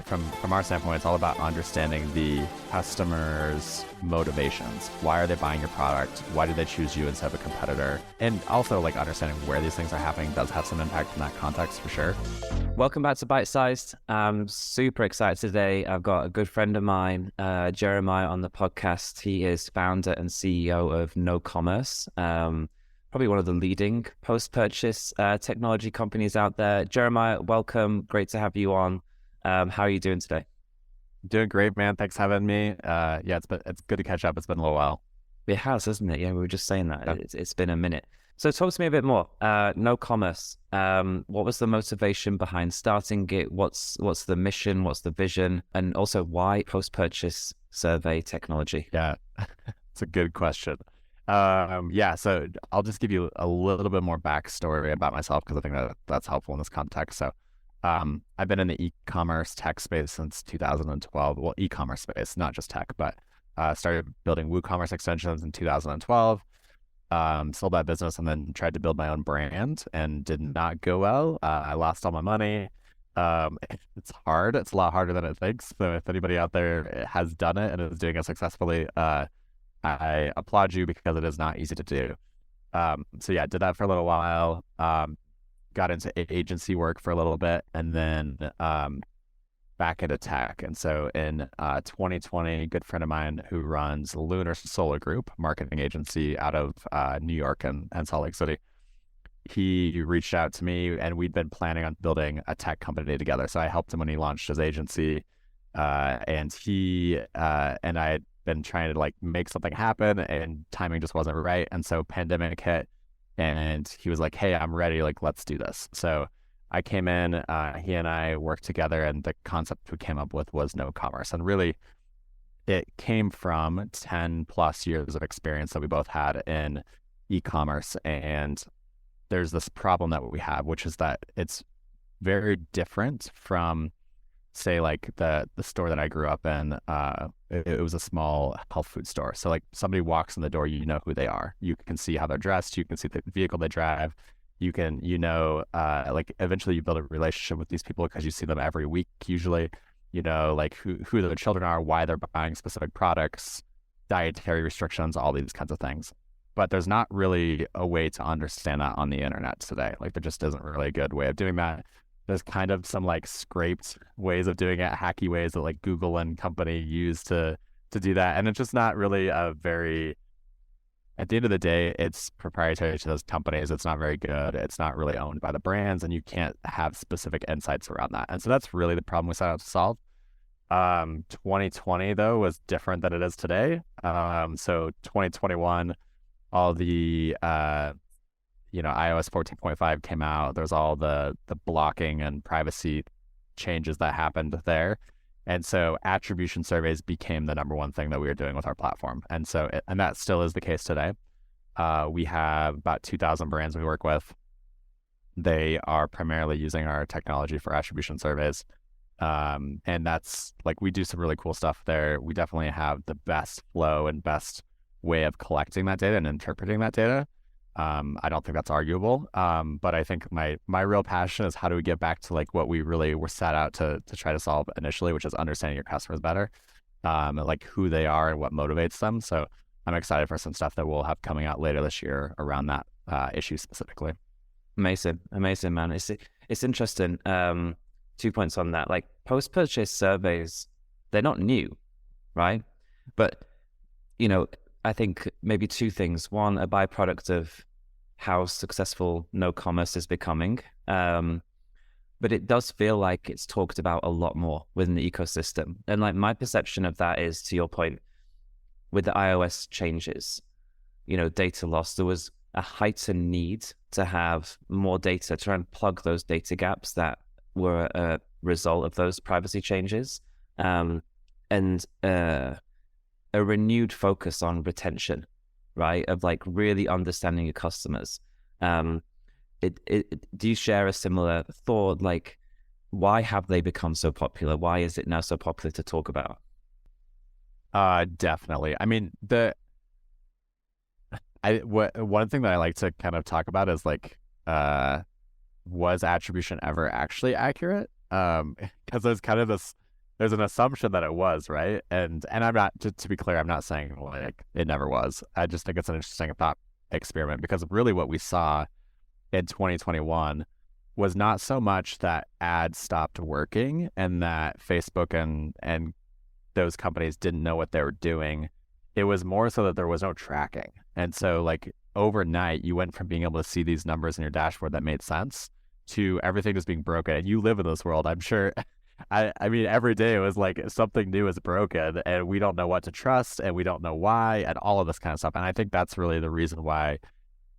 from our standpoint, it's all about understanding the customer's motivations. Why are they buying your product? Why did they choose you instead of a competitor? And also like understanding where these things are happening does have some impact in that context for sure. Welcome back to Bitesized. I'm super excited today. I've got a good friend of mine, Jeremiah, on the podcast. He is founder and CEO of KnoCommerce, probably one of the leading post-purchase technology companies out there. Jeremiah, welcome. Great to have you on. How are you doing today? Doing great, man. Thanks for having me. It's good to catch up. It's been a little while. It has, hasn't it? Yeah, we were just saying that. Yeah. It's been a minute. So talk to me a bit more. KnoCommerce. What was the motivation behind starting it? What's the mission? What's the vision? And also why post-purchase survey technology? Yeah, it's a good question. So I'll just give you a little bit more backstory about myself because I think that's helpful in this context. So I've been in the e-commerce tech space since 2012. Well, e-commerce space, not just tech, but started building WooCommerce extensions in 2012. Sold that business and then tried to build my own brand and did not go well. I lost all my money. It's hard. It's a lot harder than it thinks. So if anybody out there has done it and is doing it successfully, I applaud you because it is not easy to do. Did that for a little while. Got into agency work for a little bit and then back into tech. And so in 2020, a good friend of mine who runs Lunar Solar Group, marketing agency out of New York and Salt Lake City, he reached out to me and we'd been planning on building a tech company together. So I helped him when he launched his agency. And he and I had been trying to like make something happen and timing just wasn't right. And so pandemic hit and he was like, hey, I'm ready. Like, let's do this. So I came in, he and I worked together and the concept we came up with was KnoCommerce. And really it came from 10 plus years of experience that we both had in e-commerce. And there's this problem that we have, which is that it's very different from say like the store that I grew up in. It was a small health food store. So like somebody walks in the door, you know who they are. You can see how they're dressed. You can see the vehicle they drive. You can, like eventually you build a relationship with these people because you see them every week, usually, like who their children are, why they're buying specific products, dietary restrictions, all these kinds of things. But there's not really a way to understand that on the internet today. Like there just isn't really a good way of doing that. There's kind of some like scraped ways of doing it, hacky ways that like Google and company use to do that. And it's just not really a very, at the end of the day, it's proprietary to those companies. It's not very good. It's not really owned by the brands and you can't have specific insights around that. And so that's really the problem we set out to solve. 2020 though was different than it is today. So 2021, all the, iOS 14.5 came out. There's all the blocking and privacy changes that happened there. And so attribution surveys became the number one thing that we were doing with our platform. And so, and that still is the case today. We have about 2,000 brands we work with. They are primarily using our technology for attribution surveys. And that's like, we do some really cool stuff there. We definitely have the best flow and best way of collecting that data and interpreting that data. I don't think that's arguable. But I think my real passion is how do we get back to like what we really were set out to try to solve initially, which is understanding your customers better, and like who they are and what motivates them. So I'm excited for some stuff that we'll have coming out later this year around that issue specifically. Amazing, man. It's interesting. 2 points on that. Like post-purchase surveys, they're not new, right? But I think maybe two things. One, a byproduct of how successful KnoCommerce is becoming. But it does feel like it's talked about a lot more within the ecosystem. And like my perception of that is, to your point, with the iOS changes, data loss, there was a heightened need to have more data to try and plug those data gaps that were a result of those privacy changes. And a renewed focus on retention, right? Of like really understanding your customers. Do you share a similar thought? Like, why have they become so popular? Why is it now so popular to talk about? Definitely. I mean, one thing that I like to kind of talk about is like, was attribution ever actually accurate? Because there's kind of this there's an assumption that it was, right? And I'm not, to be clear, I'm not saying like it never was. I just think it's an interesting thought experiment, because really what we saw in 2021 was not so much that ads stopped working and that Facebook and those companies didn't know what they were doing. It was more so that there was no tracking. And so like overnight, you went from being able to see these numbers in your dashboard that made sense to everything just being broken. And you live in this world, I'm sure. I mean, every day it was like something new is broken and we don't know what to trust and we don't know why and all of this kind of stuff. And I think that's really the reason why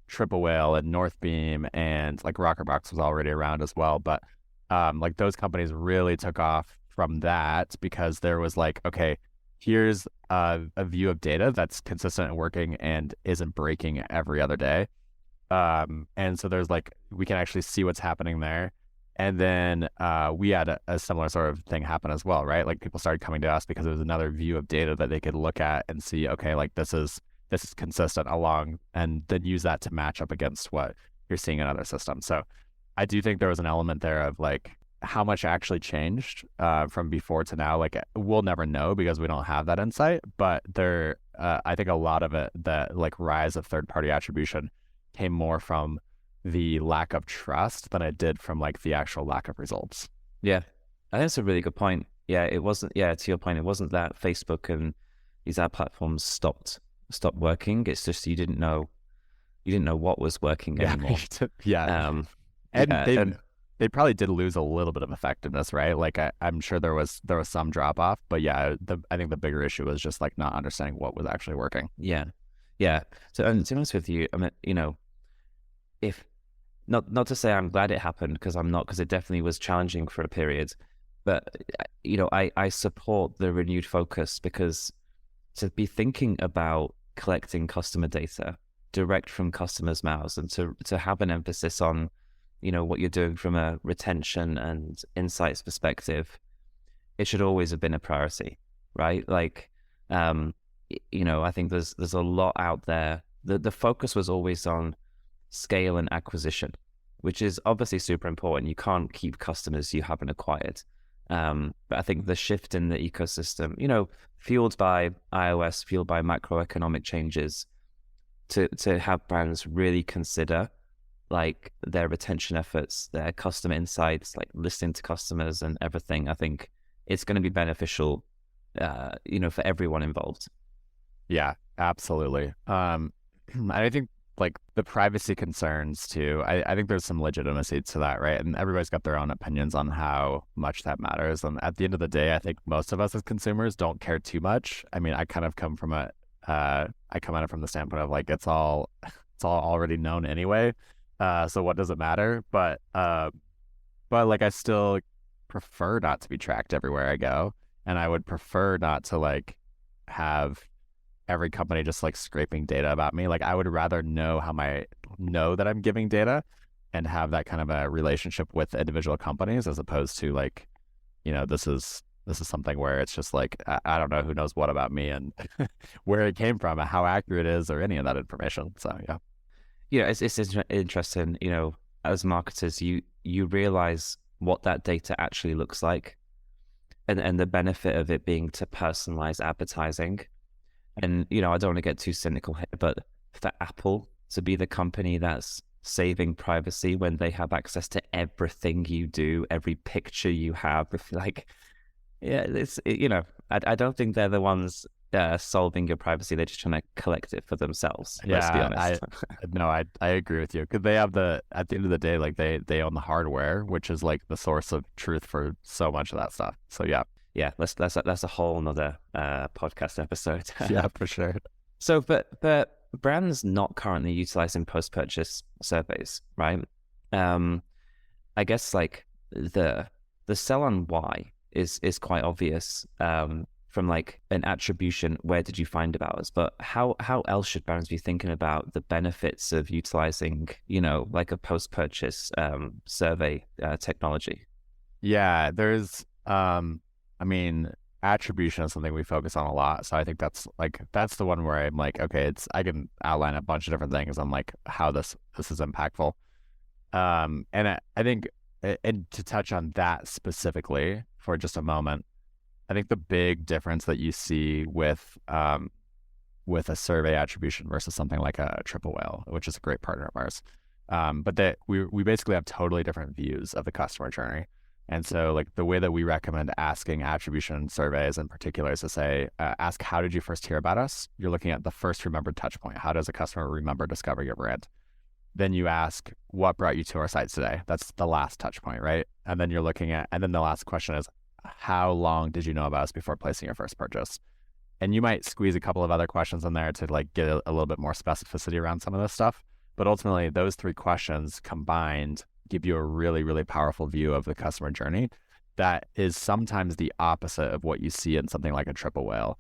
Triple Whale and Northbeam and like Rockerbox was already around as well. But like those companies really took off from that, because there was like, okay, here's a view of data that's consistent and working and isn't breaking every other day. And so there's like, we can actually see what's happening there. And then we had a similar sort of thing happen as well, right? Like people started coming to us because it was another view of data that they could look at and see, okay, like this is consistent along, and then use that to match up against what you're seeing in other systems. So I do think there was an element there of like how much actually changed from before to now. Like we'll never know because we don't have that insight, but there, I think a lot of it, that like rise of third-party attribution came more from the lack of trust than it did from like the actual lack of results. Yeah, I think that's a really good point. Yeah, it wasn't, yeah, to your point, it wasn't that Facebook and these ad platforms stopped working. It's just you didn't know what was working anymore. Yeah. And they probably did lose a little bit of effectiveness, right? Like I'm sure there was some drop off, but yeah, I think the bigger issue was just like not understanding what was actually working. Yeah. So, and to be honest with you, I mean, you know, if not to say I'm glad it happened, because I'm not, because it definitely was challenging for a period, but you know, I support the renewed focus, because to be thinking about collecting customer data direct from customers' mouths, and to have an emphasis on, you know, what you're doing from a retention and insights perspective, it should always have been a priority, right? Like, you know, I think there's a lot out there. The focus was always on scale and acquisition, which is obviously super important. You can't keep customers you haven't acquired. But I think the shift in the ecosystem, you know, fueled by iOS, fueled by macroeconomic changes, to have brands really consider like their retention efforts, their customer insights, like listening to customers and everything, I think it's going to be beneficial, you know, for everyone involved. Yeah, absolutely. I think like the privacy concerns too, I think there's some legitimacy to that, right? And everybody's got their own opinions on how much that matters. And at the end of the day, I think most of us as consumers don't care too much. I mean, I kind of come from I come at it from the standpoint of like, it's all already known anyway. So what does it matter? But like I still prefer not to be tracked everywhere I go. And I would prefer not to like have every company just like scraping data about me. Like I would rather know that I'm giving data and have that kind of a relationship with individual companies, as opposed to like, you know, this is something where it's just like, I don't know who knows what about me and where it came from and how accurate it is or any of that information. So yeah. Yeah, it's interesting, you know, as marketers, you realize what that data actually looks like, and the benefit of it being to personalize advertising. And, you know, I don't want to get too cynical here, but for Apple to be the company that's saving privacy when they have access to everything you do, every picture you have, like, yeah, you know, I don't think they're the ones solving your privacy. They're just trying to collect it for themselves. Yeah, let's be honest. I agree with you, because they have at the end of the day, like they own the hardware, which is like the source of truth for so much of that stuff. So yeah, that's a whole nother podcast episode. Yeah, for sure. So, but brands not currently utilizing post-purchase surveys, right? I guess like the sell on why is quite obvious. From like an attribution, where did you find about us? But how else should brands be thinking about the benefits of utilizing, you know, like a post-purchase survey technology? Yeah, there's I mean, attribution is something we focus on a lot. So I think that's the one where I'm like, okay, I can outline a bunch of different things on like how this is impactful. And I think, and to touch on that specifically for just a moment, I think the big difference that you see with a survey attribution versus something like a triple whale, which is a great partner of ours. But that we basically have totally different views of the customer journey. And so like the way that we recommend asking attribution surveys in particular is to say, ask, how did you first hear about us? You're looking at the first remembered touch point. How does a customer remember discovering your brand? Then you ask, what brought you to our site today? That's the last touch point, right? And then you're looking at, and then the last question is, how long did you know about us before placing your first purchase? And you might squeeze a couple of other questions in there to like get a little bit more specificity around some of this stuff. But ultimately, those three questions combined give you a really, really powerful view of the customer journey that is sometimes the opposite of what you see in something like a triple whale,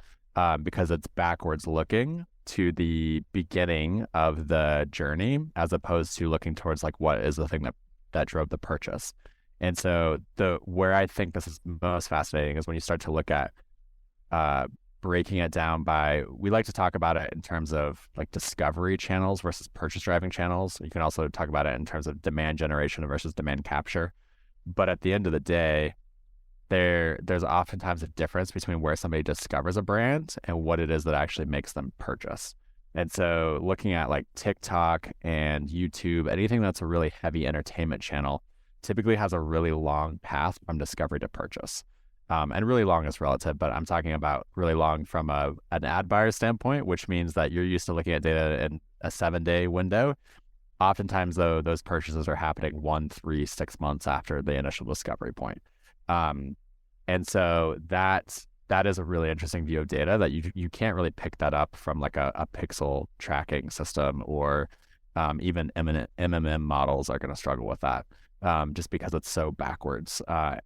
because it's backwards looking to the beginning of the journey as opposed to looking towards like what is the thing that drove the purchase. And so where I think this is most fascinating is when you start to look at breaking it down by, we like to talk about it in terms of like discovery channels versus purchase driving channels. You can also talk about it in terms of demand generation versus demand capture. But at the end of the day, there's oftentimes a difference between where somebody discovers a brand and what it is that actually makes them purchase. And so looking at like TikTok and YouTube, anything that's a really heavy entertainment channel typically has a really long path from discovery to purchase. And really long is relative, but I'm talking about really long from an ad buyer standpoint, which means that you're used to looking at data in a 7-day window. Oftentimes, though, those purchases are happening 1, 3, 6 months after the initial discovery point. And so that is a really interesting view of data that you can't really pick that up from like a pixel tracking system, or even MMM models are going to struggle with that, just because it's so backwards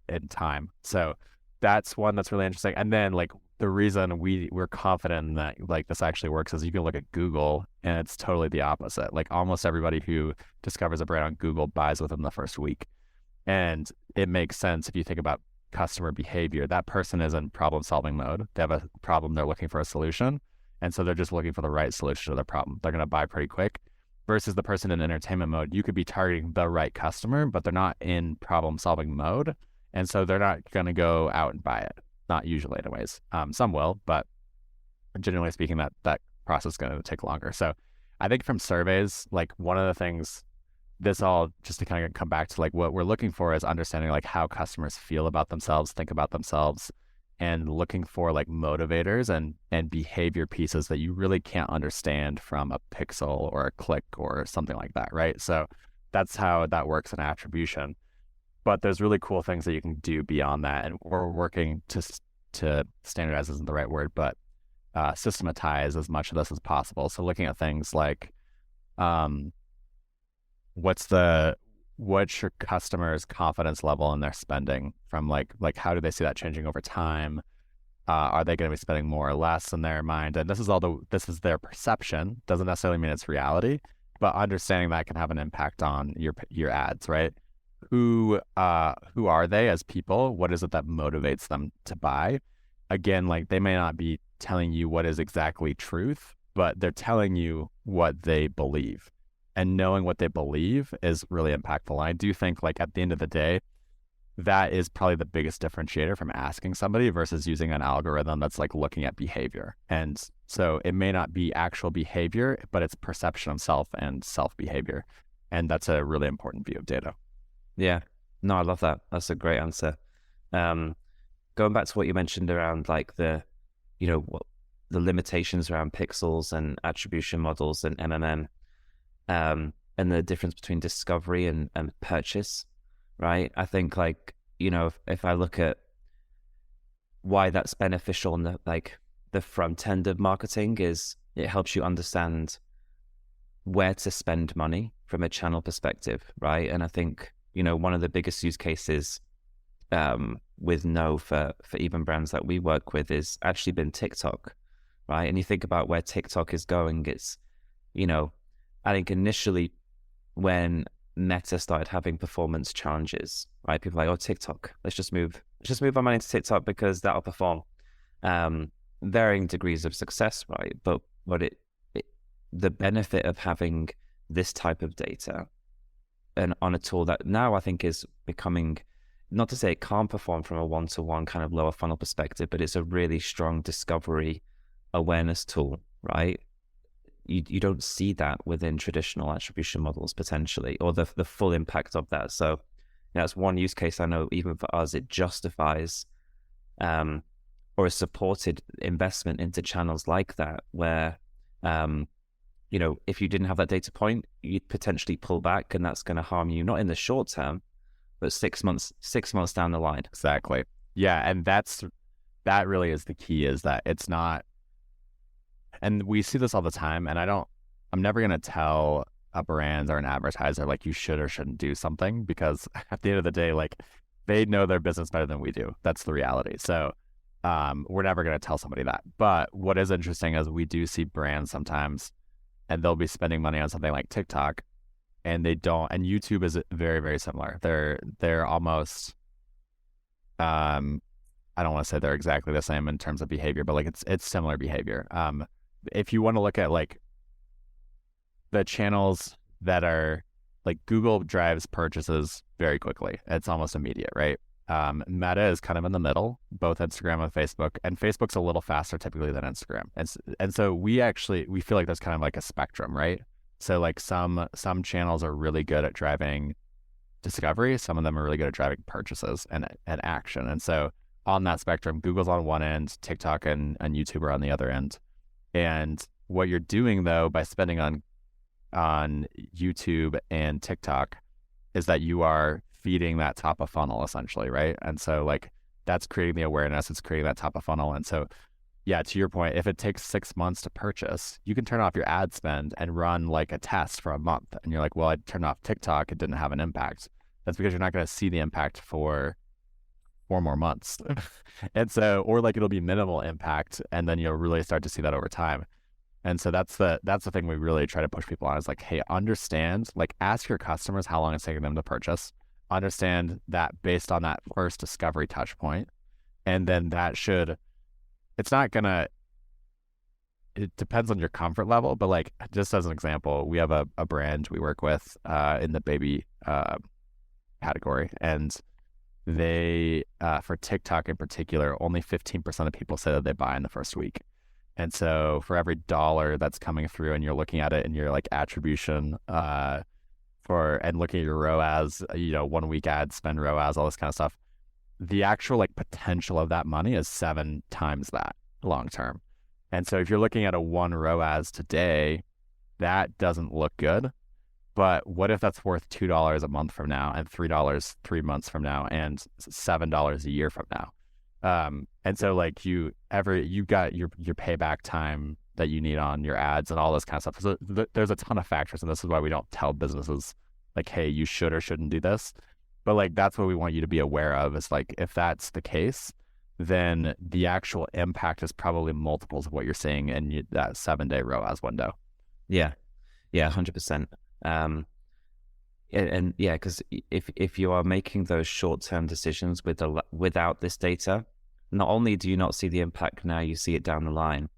in time. So that's one that's really interesting. And then like the reason we're confident that like this actually works is you can look at Google and it's totally the opposite. Like almost everybody who discovers a brand on Google buys within the first week. And it makes sense if you think about customer behavior. That person is in problem solving mode. They have a problem, they're looking for a solution. And so they're just looking for the right solution to their problem. They're going to buy pretty quick. Versus the person in entertainment mode, you could be targeting the right customer, but they're not in problem solving mode. And so they're not going to go out and buy it. Not usually anyways. Some will, but generally speaking, that process is going to take longer. So I think from surveys, like one of the things, this all just to kind of come back to like what we're looking for is understanding like how customers feel about themselves, think about themselves, and looking for like motivators and behavior pieces that you really can't understand from a pixel or a click or something like that, right? So that's how that works in attribution. But there's really cool things that you can do beyond that. And we're working to standardize isn't the right word, but systematize as much of this as possible. So looking at things like what's your customer's confidence level in their spending, from like how do they see that changing over time? Are they going to be spending more or less in their mind? And this is their perception. Doesn't necessarily mean it's reality, but understanding that can have an impact on your ads, right? Who are they as people? What is it that motivates them to buy? Again, like they may not be telling you what is exactly truth, but they're telling you what they believe. And knowing what they believe is really impactful. And I do think like at the end of the day, that is probably the biggest differentiator from asking somebody versus using an algorithm that's like looking at behavior. And so it may not be actual behavior, but it's perception of self and self behavior. And that's a really important view of data. Yeah, no, I love that. That's a great answer. Going back to what you mentioned around like the limitations around pixels and attribution models and MMM, and the difference between discovery and purchase, right? I think like, if I look at why that's beneficial in the front end of marketing is it helps you understand where to spend money from a channel perspective, right? And I think, one of the biggest use cases with for even brands that we work with is actually been TikTok, right? And you think about where TikTok is going, it's, I think initially when Meta started having performance challenges, right? People are like, oh, TikTok, let's just move our money to TikTok because that'll perform. Varying degrees of success, right? But the benefit of having this type of data and on a tool that now I think is becoming not to say it can't perform from a one-to-one kind of lower funnel perspective, but it's a really strong discovery awareness tool, right? You don't see that within traditional attribution models potentially, or the full impact of that. So that's one use case I know even for us, it justifies or a supported investment into channels like that, where if you didn't have that data point, you'd potentially pull back, and that's going to harm you not in the short term, but 6 months down the line. Exactly. Yeah, and that really is the key, is that it's not, and we see this all the time, and I'm never going to tell a brand or an advertiser like you should or shouldn't do something, because at the end of the day, like, they know their business better than we do. That's the reality. So we're never going to tell somebody that. But what is interesting is we do see brands sometimes, and they'll be spending money on something like TikTok, and they don't. And YouTube is very, very similar. They're almost, I don't want to say they're exactly the same in terms of behavior, but like it's similar behavior. If you want to look at like the channels that are like, Google drives purchases very quickly. It's almost immediate, right? Meta is kind of in the middle, both Instagram and Facebook, and Facebook's a little faster typically than Instagram. And so we feel like there's kind of like a spectrum, right? So like some channels are really good at driving discovery. Some of them are really good at driving purchases and action. And so on that spectrum, Google's on one end, TikTok and YouTube are on the other end. And what you're doing though, by spending on YouTube and TikTok, is that you are feeding that top of funnel essentially, right? And so like, that's creating the awareness, it's creating that top of funnel. And so, yeah, to your point, if it takes 6 months to purchase, you can turn off your ad spend and run like a test for a month. And you're like, well, I turned off TikTok, it didn't have an impact. That's because you're not going to see the impact for 4 more months. And so, or like it'll be minimal impact, and then you'll really start to see that over time. And so that's the thing we really try to push people on, is like, hey, understand, like, ask your customers how long it's taking them to purchase. Understand that based on that first discovery touch point. And then it depends on your comfort level, but like, just as an example, we have a brand we work with in the baby category, and they, for TikTok in particular, only 15% of people say that they buy in the first week. And so for every dollar that's coming through, and you're looking at it in your like attribution and looking at your ROAS, 1 week ad spend ROAS, all this kind of stuff, the actual like potential of that money is 7 times that long term. And so if you're looking at a 1 ROAS today, that doesn't look good. But what if that's worth $2 a month from now, and $3 3 months from now, and $7 a year from now? And so like you got your payback time that you need on your ads and all this kind of stuff. So there's a ton of factors, and this is why we don't tell businesses like, hey, you should or shouldn't do this. But like, that's what we want you to be aware of, is like, if that's the case, then the actual impact is probably multiples of what you're seeing in that 7-day ROAS window. Yeah, 100%. And yeah, because if you are making those short-term decisions without this data, not only do you not see the impact now, you see it down the line.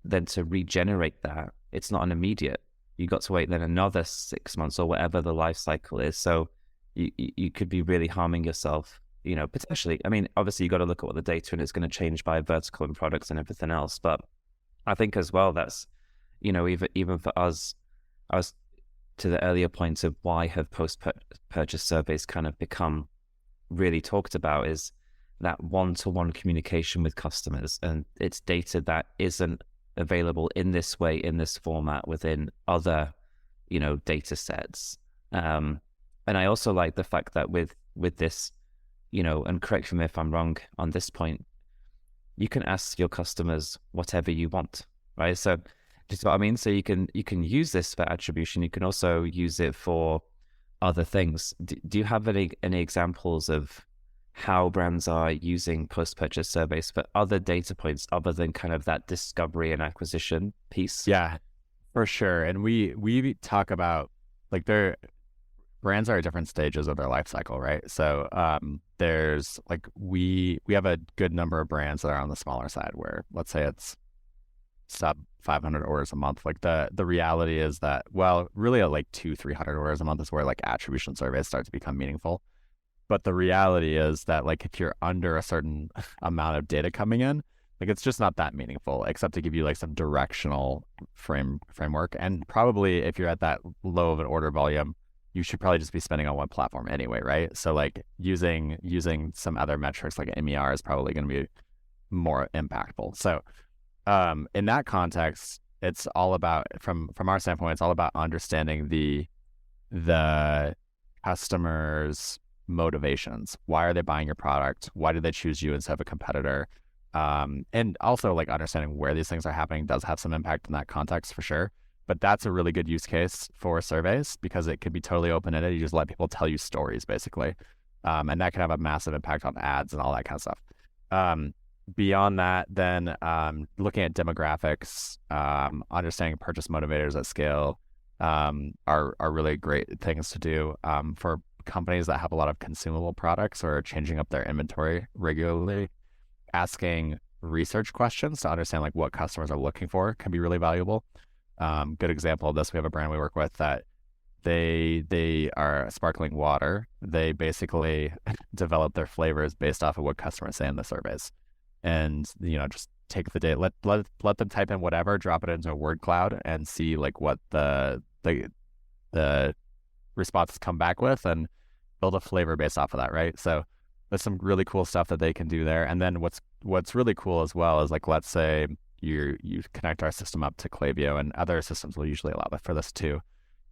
Then to regenerate that, it's not an immediate. You got to wait then another 6 months or whatever the life cycle is. So you could be really harming yourself, potentially. I mean, obviously you got to look at what the data, and it's going to change by vertical and products and everything else. But I think as well, that's, even for us, I was to the earlier points of why have post-purchase surveys kind of become really talked about, is that one-to-one communication with customers, and it's data that isn't available in this way, in this format, within other, data sets. And I also like the fact that with this, and correct me if I'm wrong on this point, you can ask your customers whatever you want, right? So, do you know what I mean? So you can use this for attribution. You can also use it for other things. Do you have any examples of how brands are using post-purchase surveys for other data points other than kind of that discovery and acquisition piece? Yeah, for sure. And we talk about, like, brands are at different stages of their life cycle, right? So there's like, we have a good number of brands that are on the smaller side, where let's say it's sub 500 orders a month. Like the reality is that, well, really at like 200-300 orders a month is where like attribution surveys start to become meaningful. But the reality is that like if you're under a certain amount of data coming in, like it's just not that meaningful, except to give you like some directional framework. And probably if you're at that low of an order volume, you should probably just be spending on one platform anyway, right? So like using some other metrics like MER is probably going to be more impactful. So in that context, it's all about from our standpoint, it's all about understanding the customers' motivations. Why are they buying your product? Why did they choose you instead of a competitor? And also like understanding where these things are happening does have some impact in that context for sure. But that's a really good use case for surveys because it could be totally open-ended. You just let people tell you stories basically. And that can have a massive impact on ads and all that kind of stuff. Beyond that, then looking at demographics, understanding purchase motivators at scale are really great things to do for companies that have a lot of consumable products or are changing up their inventory regularly. Asking research questions to understand like what customers are looking for can be really valuable. Good example of this, we have a brand we work with that they are sparkling water. They basically develop their flavors based off of what customers say in the surveys. And just take the data, let them type in whatever, drop it into a word cloud and see like what the responses come back with and build a flavor based off of that, right? So there's some really cool stuff that they can do there. And then what's really cool as well is like, let's say you connect our system up to Klaviyo, and other systems will usually allow for this too.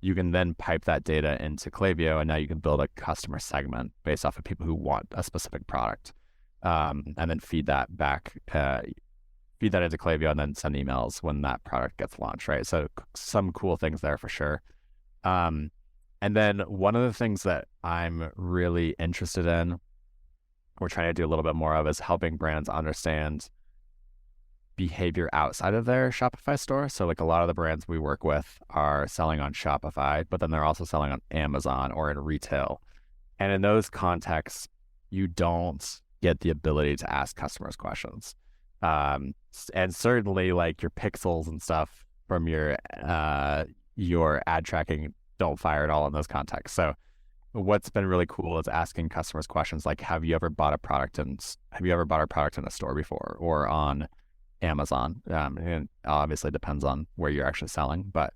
You can then pipe that data into Klaviyo, and now you can build a customer segment based off of people who want a specific product, and then feed that into Klaviyo, and then send emails when that product gets launched, right? So some cool things there for sure. And then one of the things that I'm really interested in, we're trying to do a little bit more of, is helping brands understand behavior outside of their Shopify store. So like a lot of the brands we work with are selling on Shopify, but then they're also selling on Amazon or in retail. And in those contexts, you don't get the ability to ask customers questions. And certainly like your pixels and stuff from your ad tracking don't fire at all in those contexts. So what's been really cool is asking customers questions like, have you ever bought a product in a store before or on Amazon? And obviously depends on where you're actually selling, but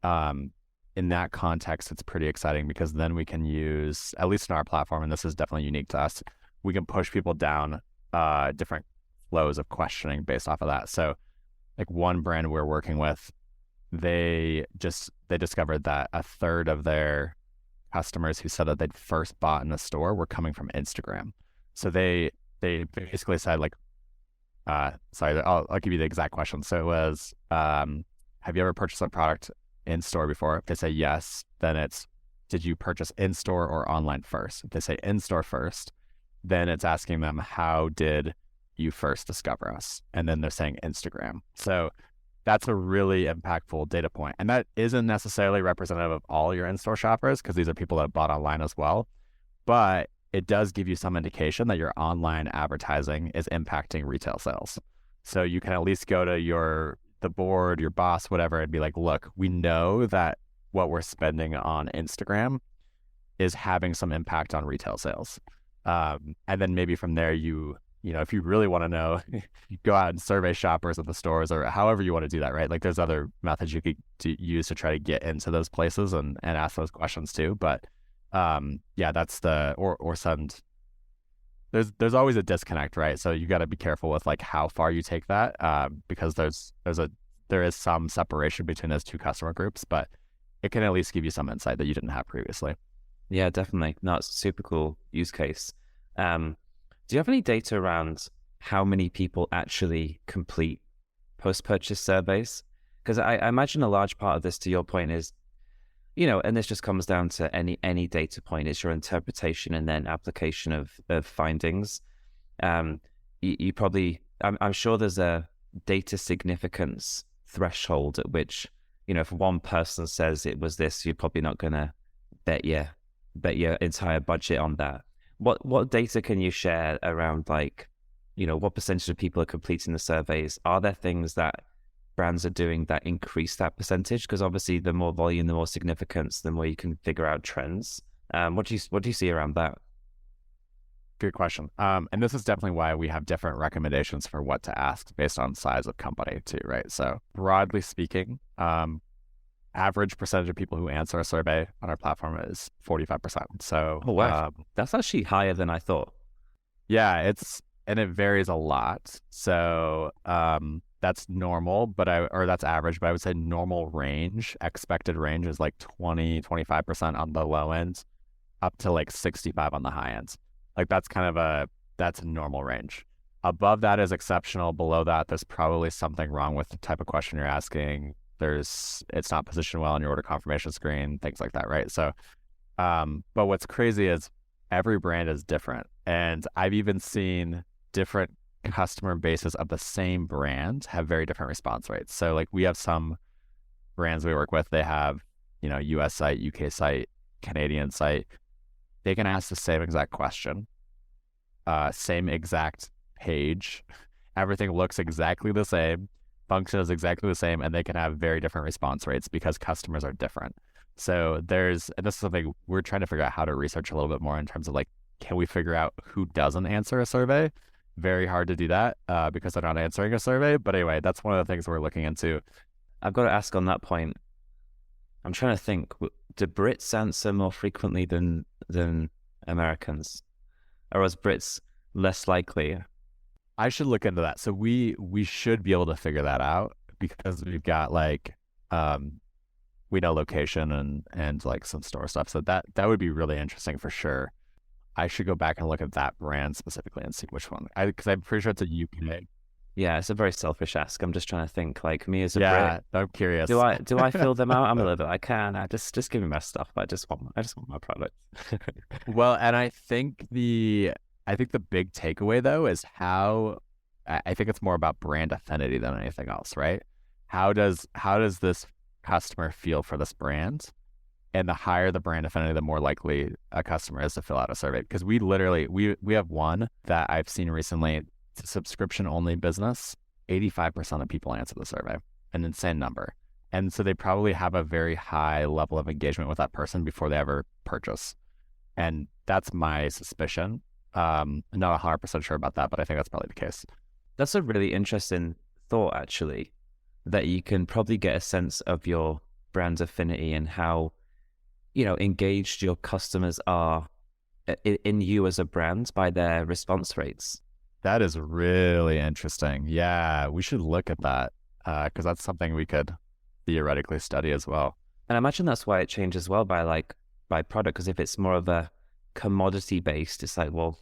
in that context, it's pretty exciting because then we can use, at least in our platform, and this is definitely unique to us, we can push people down different flows of questioning based off of that. So like one brand we're working with, they discovered that a third of their customers who said that they'd first bought in a store were coming from Instagram. So they basically said like, sorry, I'll give you the exact question. So it was, have you ever purchased a product in store before? If they say yes, then it's, did you purchase in store or online first? If they say in store first, then it's asking them, how did you first discover us? And then they're saying Instagram. So that's a really impactful data point. And that isn't necessarily representative of all your in-store shoppers because these are people that bought online as well. But it does give you some indication that your online advertising is impacting retail sales. So you can at least go to the board, your boss, whatever, and be like, look, we know that what we're spending on Instagram is having some impact on retail sales. And then maybe from there, if you really want to know, you go out and survey shoppers at the stores or however you want to do that, right? Like there's other methods you could use to try to get into those places and ask those questions too. But yeah, that's or send. There's always a disconnect, right? So you got to be careful with like how far you take that because there is some separation between those two customer groups, but it can at least give you some insight that you didn't have previously. Yeah, definitely. No, it's a super cool use case. Do you have any data around how many people actually complete post-purchase surveys? Because I imagine a large part of this, to your point, is, and this just comes down to any data point, is your interpretation and then application of findings. You probably, I'm sure there's a data significance threshold at which, if one person says it was this, you're probably not going to bet your entire budget on that. What data can you share around like, what percentage of people are completing the surveys? Are there things that brands are doing that increase that percentage? Because obviously the more volume, the more significance, the more you can figure out trends. What do you see around that? good question. And this is definitely why we have different recommendations for what to ask based on size of company too, right? So broadly speaking, average percentage of people who answer a survey on our platform is 45%. So, Oh, wow. That's actually higher than I thought. yeah, and it varies a lot. So, that's normal, or that's average, but I would say normal range, expected range is like 25% on the low end, up to like 65 on the high end. Like that's a normal range. Above that is exceptional. Below that, there's probably something wrong with the type of question you're asking. It's not positioned well on your order confirmation screen, things like that, right? So, but what's crazy is every brand is different. And I've even seen different customer bases of the same brand have very different response rates. So like we have some brands we work with, they have, US site, UK site, Canadian site. They can ask the same exact question, same exact page. Everything looks exactly the same, function is exactly the same, and they can have very different response rates because customers are different. So and this is something we're trying to figure out how to research a little bit more in terms of like, can we figure out who doesn't answer a survey? Very hard to do that because they're not answering a survey. But anyway, that's one of the things we're looking into. I've got to ask on that point. I'm trying to think. Do Brits answer more frequently than Americans, or is Brits less likely? I should look into that. So we should be able to figure that out because we've got like we know location and like some store stuff. So that would be really interesting for sure. I should go back and look at that brand specifically and see which one. Because I'm pretty sure it's a UK. Yeah, it's a very selfish ask. I'm just trying to think, like me as a Yeah, Brit. I'm curious. Do I fill them out? I'm a little bit. I can. I just give me my stuff. I just want my product. Well, and I think the big takeaway though is how I think it's more about brand affinity than anything else, right? How does this customer feel for this brand? And the higher the brand affinity, the more likely a customer is to fill out a survey. Because we literally we have one that I've seen recently. It's a subscription only business. 85% of people answer the survey, an insane number. And so they probably have a very high level of engagement with that person before they ever purchase. And that's my suspicion. I'm not 100% sure about that, but I think that's probably the case. That's a really interesting thought, actually, that you can probably get a sense of your brand affinity and how, engaged your customers are in you as a brand by their response rates. That is really interesting. Yeah, we should look at that because that's something we could theoretically study as well. And I imagine that's why it changes well by product. Because if it's more of a commodity based, it's like, well,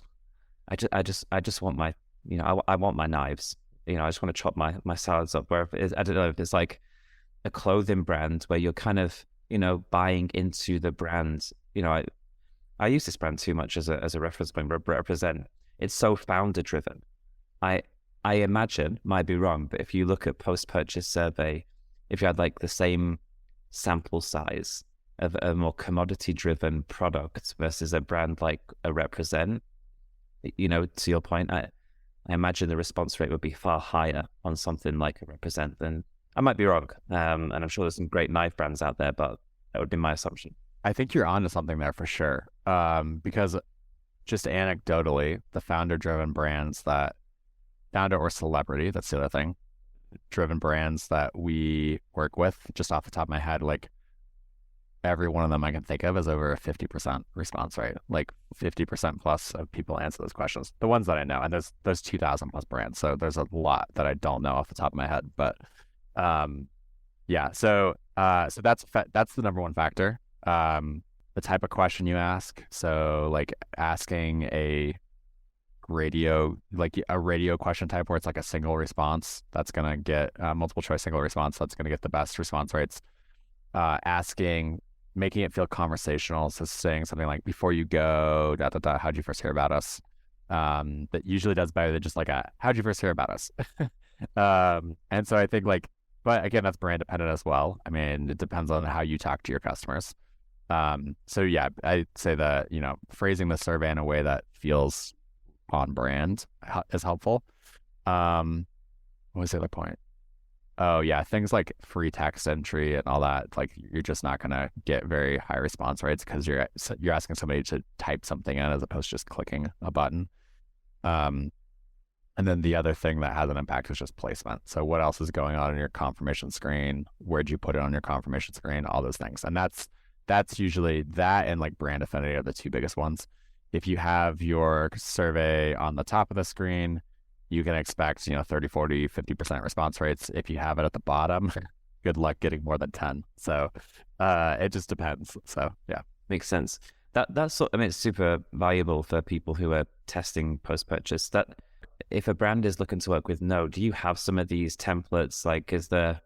I just want my, I want my knives. I just want to chop my salads up. Where if it is, I don't know if it's like a clothing brand where you're kind of, buying into the brand. I use this brand too much as a reference point, represent. It's so founder driven. I imagine, might be wrong, but if you look at post-purchase survey, if you had like the same sample size of a more commodity driven product versus a brand like a represent, to your point, I imagine the response rate would be far higher on something like a represent than, I might be wrong. And I'm sure there's some great knife brands out there, but that would be my assumption. I think you're onto something there for sure. Because just anecdotally, the founder-driven brands founder or celebrity, that's the other thing, driven brands that we work with, just off the top of my head, like every one of them I can think of is over a 50% response rate, like 50% plus of people answer those questions. The ones that I know, and there's 2,000 plus brands, so there's a lot that I don't know off the top of my head, but yeah. So that's the number one factor. The type of question you ask. So like asking a radio question type where it's like a single response, that's going to get multiple choice single response. That's going to get the best response rates. Making it feel conversational. So saying something like, before you go, how'd you first hear about us? That usually does better than just like how'd you first hear about us? And so I think but again, that's brand dependent as well. I mean, it depends on how you talk to your customers. So yeah, I'd say that, phrasing the survey in a way that feels on brand is helpful. What was the other point? Oh yeah, things like free text entry and all that, like you're just not gonna get very high response rates because you're asking somebody to type something in as opposed to just clicking a button. Um, and then the other thing that has an impact is just placement. So what else is going on in your confirmation screen? Where'd you put it on your confirmation screen? All those things. And that's usually that and like brand affinity are the two biggest ones. If you have your survey on the top of the screen, you can expect, 30, 40, 50% response rates. If you have it at the bottom, good luck getting more than 10. So it just depends. So yeah. Makes sense. That's I mean, it's super valuable for people who are testing post-purchase. That if a brand is looking to work with Know, do you have some of these templates? Like, is there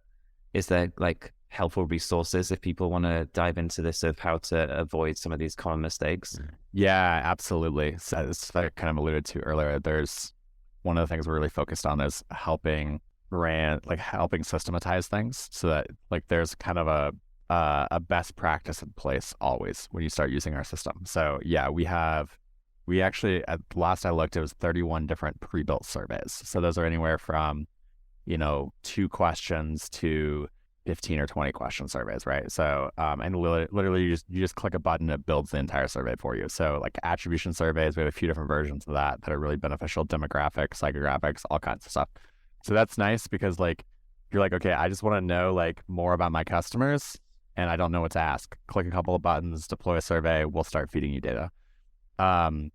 like helpful resources if people want to dive into this of how to avoid some of these common mistakes? Yeah, absolutely. So as I kind of alluded to earlier, there's one of the things we're really focused on is helping helping systematize things so that like there's kind of a best practice in place always when you start using our system. So yeah, we actually, at last I looked, it was 31 different pre-built surveys. So those are anywhere from, 2 questions to 15 or 20 question surveys, right? So, and literally you just click a button, it builds the entire survey for you. So like attribution surveys, we have a few different versions of that are really beneficial, demographics, psychographics, all kinds of stuff. So that's nice because like, you're like, okay, I just want to know like more about my customers and I don't know what to ask. Click a couple of buttons, deploy a survey, we'll start feeding you data. So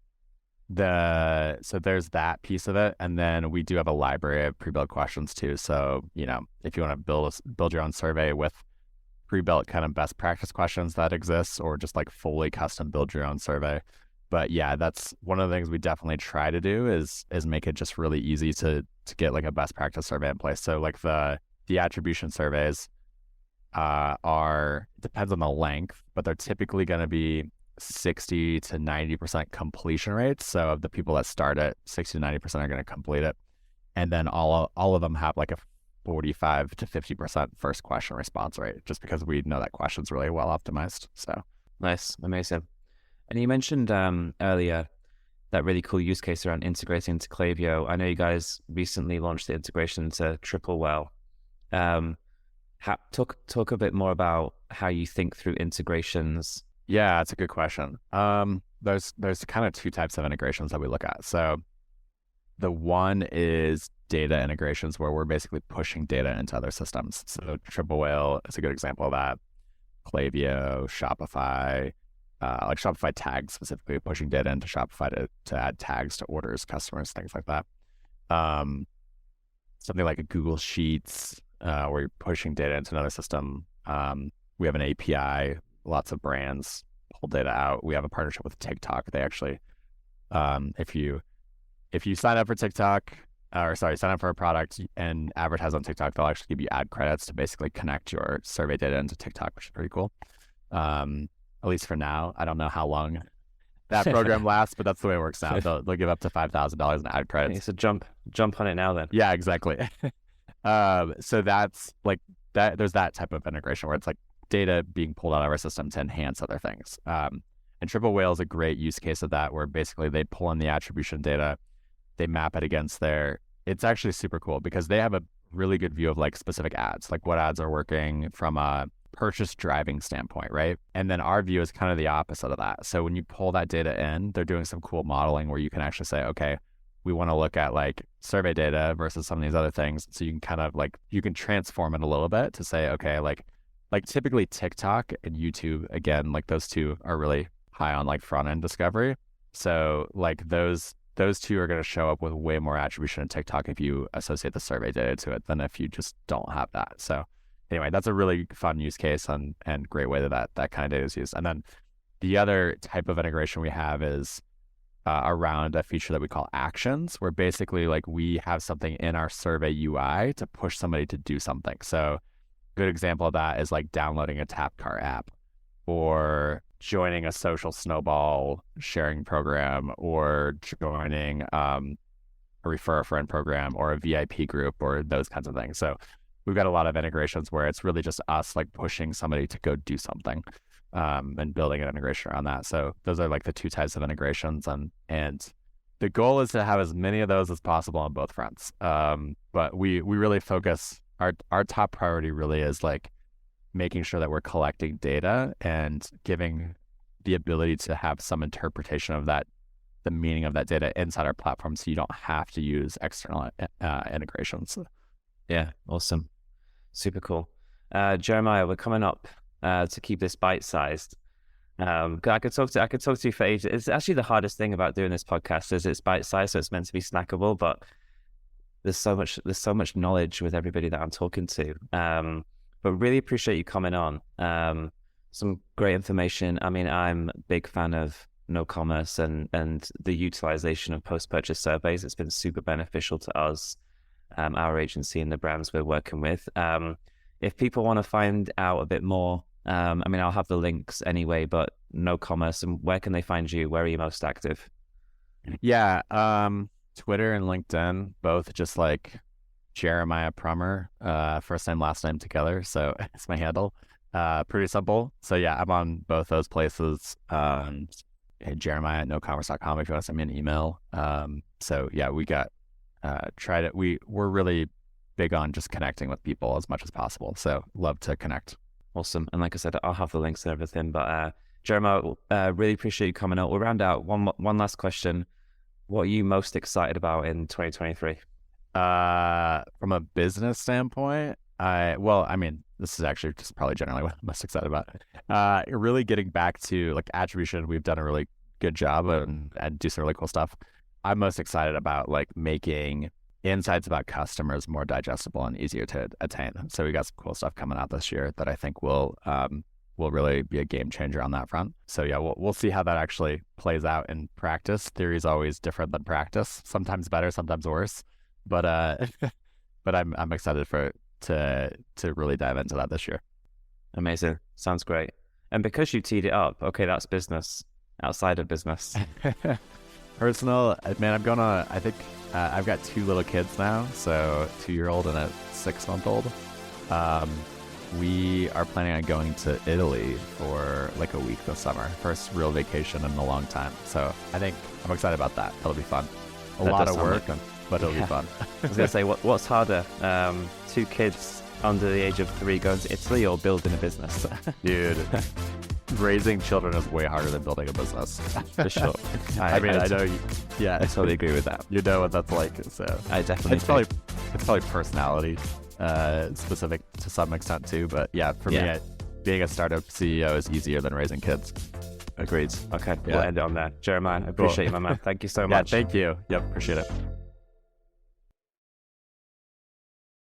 there's that piece of it, and then we do have a library of pre-built questions too. So if you want to build your own survey with pre-built kind of best practice questions that exist, or just like fully custom build your own survey. But yeah, that's one of the things we definitely try to do is make it just really easy to get like a best practice survey in place. So like the attribution surveys depends on the length, but they're typically going to be 60 to 90% completion rates. So of the people that start it, 60 to 90% are going to complete it. And then all of them have like a 45 to 50% first question response rate, just because we know that question's really well optimized. So nice. Amazing. And you mentioned earlier that really cool use case around integrating into Klaviyo. I know you guys recently launched the integration to Triple. Talk a bit more about how you think through integrations. Yeah, that's a good question. There's kind of 2 types of integrations that we look at. So the one is data integrations where we're basically pushing data into other systems. So Triple Whale is a good example of that. Klaviyo, Shopify, like Shopify tags specifically, pushing data into Shopify to add tags to orders, customers, things like that. Something like a Google Sheets, where you're pushing data into another system. We have an API. Lots of brands pull data out. We have a partnership with TikTok. They actually, if you sign up for TikTok, sign up for a product and advertise on TikTok, they'll actually give you ad credits to basically connect your survey data into TikTok, which is pretty cool. At least for now. I don't know how long that program lasts, but that's the way it works now. They'll give up to $5,000 in ad credits. So jump on it now then. Yeah, exactly. So that's like that. There's that type of integration where it's like data being pulled out of our system to enhance other things. And Triple Whale is a great use case of that, where basically they pull in the attribution data, they map it against it's actually super cool because they have a really good view of like specific ads, like what ads are working from a purchase driving standpoint, right? And then our view is kind of the opposite of that. So when you pull that data in, they're doing some cool modeling where you can actually say, okay, we want to look at like survey data versus some of these other things. So you can kind of like, you can transform it a little bit to say, okay, like typically TikTok and YouTube, again, like those two are really high on like front end discovery. So like those two are going to show up with way more attribution in TikTok if you associate the survey data to it than if you just don't have that. So anyway, that's a really fun use case and great way that kind of data is used. And then the other type of integration we have is around a feature that we call actions, where basically like we have something in our survey UI to push somebody to do something. So good example of that is like downloading a Tapcar app or joining a social snowball sharing program or joining a refer a friend program or a VIP group or those kinds of things. So we've got a lot of integrations where it's really just us like pushing somebody to go do something and building an integration around that. So those are like the 2 types of integrations, and the goal is to have as many of those as possible on both fronts. But we really focus our top priority really is like making sure that we're collecting data and giving the ability to have some interpretation of that, the meaning of that data inside our platform, so you don't have to use external integrations. Yeah, awesome. Super cool. Jeremiah, we're coming up to keep this bite-sized. I could talk to you for ages. It's actually the hardest thing about doing this podcast is it's bite-sized, so it's meant to be snackable, but there's so much knowledge with everybody that I'm talking to. But really appreciate you coming on. Some great information. I mean, I'm a big fan of KnoCommerce and the utilization of post-purchase surveys. It's been super beneficial to us, our agency, and the brands we're working with. If people want to find out a bit more, I mean, I'll have the links anyway, but KnoCommerce, and where can they find you? Where are you most active? Yeah, Twitter and LinkedIn, both just like Jeremiah Prummer, first name, last name together. So it's my handle. Pretty simple. So yeah, I'm on both those places. Jeremiah at knocommerce.com if you want to send me an email. So yeah, we got we're really big on just connecting with people as much as possible. So love to connect. Awesome. And like I said, I'll have the links and everything. But Jeremiah, really appreciate you coming out. We'll round out one last question. What are you most excited about in 2023? From a business standpoint, I mean, this is actually just probably generally what I'm most excited about. Really getting back to like attribution. We've done a really good job and do some really cool stuff. I'm most excited about like making insights about customers more digestible and easier to attain. So we got some cool stuff coming out this year that I think will really be a game changer on that front. So yeah, we'll see how that actually plays out in practice. Theory is always different than practice. Sometimes better, sometimes worse. But but I'm excited to really dive into that this year. Amazing. Sounds great. And because you teed it up, okay, that's business outside of business. Personal, man, I think I've got 2 little kids now, so 2-year-old and a 6-month-old. We are planning on going to Italy for like a week this summer. First real vacation in a long time. So I think I'm excited about that. It'll be fun. A lot of work, but it'll be fun. I was going to say, what's harder? 2 kids under the age of 3 going to Italy or building a business? Dude, raising children is way harder than building a business. For sure. I know. Yeah, I totally agree with that. You know what that's like. So I definitely. It's probably personality specific to some extent too. But yeah, for me, being a startup CEO is easier than raising kids. Agreed. Okay, we'll end it on that. Jeremiah, I appreciate you, my man. Thank you so much. Yeah, thank you. Yep, appreciate it.